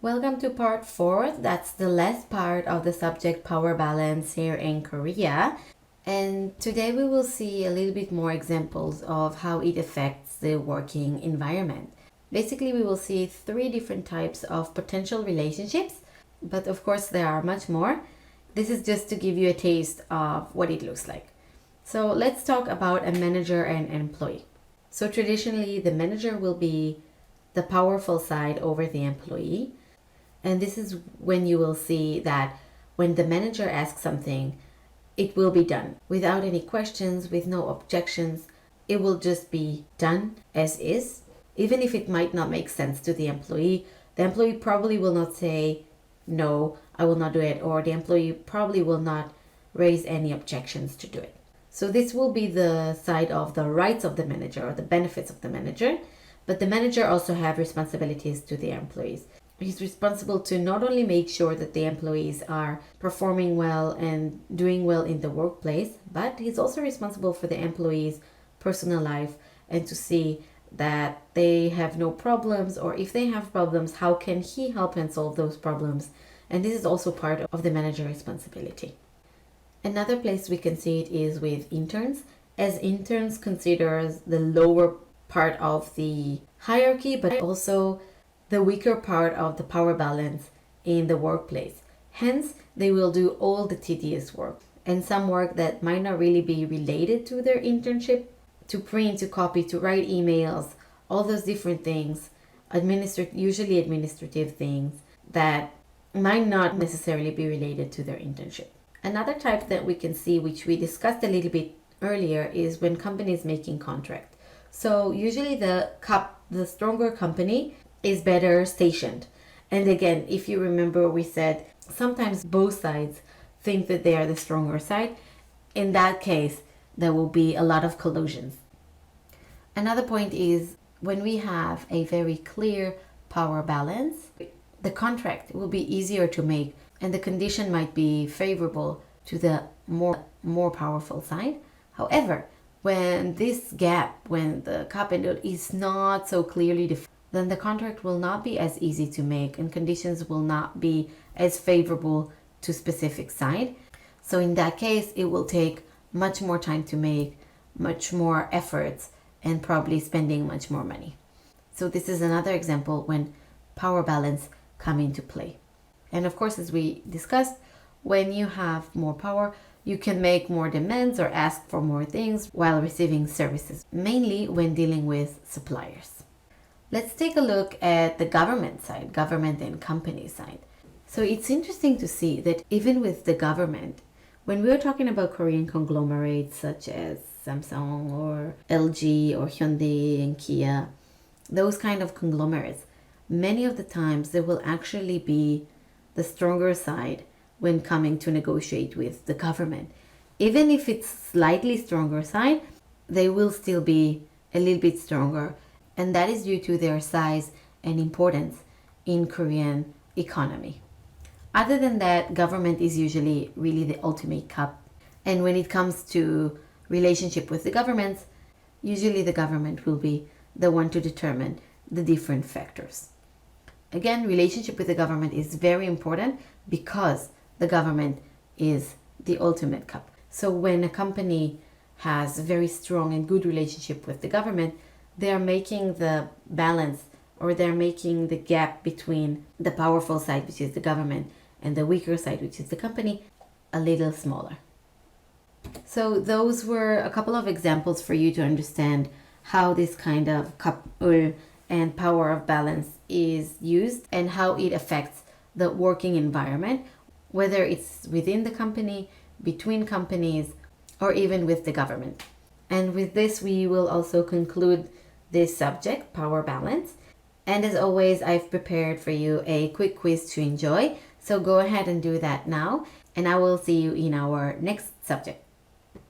Welcome to part 4. That's the last part of the subject power balance here in Korea. And today we will see a little bit more examples of how it affects the working environment. Basically, we will see 3 different types of potential relationships, but of course there are much more. This is just to give you a taste of what it looks like. So let's talk about a manager and employee. So traditionally, the manager will be the powerful side over the employee. And this is when you will see that when the manager asks something, it will be done without any questions, with no objections. It will just be done as is. Even if it might not make sense to the employee probably will not say, no, I will not do it, or the employee probably will not raise any objections to do it. So this will be the side of the rights of the manager or the benefits of the manager. But the manager also have responsibilities to the employees. He's responsible to not only make sure that the employees are performing well and doing well in the workplace, but he's also responsible for the employees' personal life and to see that they have no problems, or if they have problems, how can he help and solve those problems. And this is also part of the manager responsibility. Another place we can see it is with interns, as interns considers the lower part of the hierarchy, but also the weaker part of the power balance in the workplace. Hence, they will do all the tedious work and some work that might not really be related to their internship, to print, to copy, to write emails, all those different things, usually administrative things that might not necessarily be related to their internship. Another type that we can see, which we discussed a little bit earlier, is when companies making contract. So usually the stronger company is better stationed. And again, if you remember, we said sometimes both sides think that they are the stronger side. In that case, there will be a lot of collusions. Another point is when we have a very clear power balance, the contract will be easier to make and the condition might be favorable to the more powerful side. However, when this gap, when the cup and nut is not so clearly defined, then the contract will not be as easy to make and conditions will not be as favorable to specific side. So in that case, it will take much more time to make, much more efforts, and probably spending much more money. So this is another example when power balance come into play. And of course, as we discussed, when you have more power, you can make more demands or ask for more things while receiving services, mainly when dealing with suppliers. Let's take a look at the government side, government and company side. So it's interesting to see that even with the government, when we're talking about Korean conglomerates such as Samsung or LG or Hyundai and Kia, those kind of conglomerates, many of the times they will actually be the stronger side when coming to negotiate with the government. Even if it's slightly stronger side, they will still be a little bit stronger. And that is due to their size and importance in Korean economy. Other than that, government is usually really the ultimate cup. And when it comes to relationship with the governments, usually the government will be the one to determine the different factors. Again, relationship with the government is very important because the government is the ultimate cup. So when a company has a very strong and good relationship with the government, they are making the balance, or they're making the gap between the powerful side, which is the government, and the weaker side, which is the company, a little smaller. So those were a couple of examples for you to understand how this kind of kapul and power of balance is used and how it affects the working environment, whether it's within the company, between companies, or even with the government. And with this, we will also conclude this subject, power balance. And as always, I've prepared for you a quick quiz to enjoy. So go ahead and do that now. And I will see you in our next subject.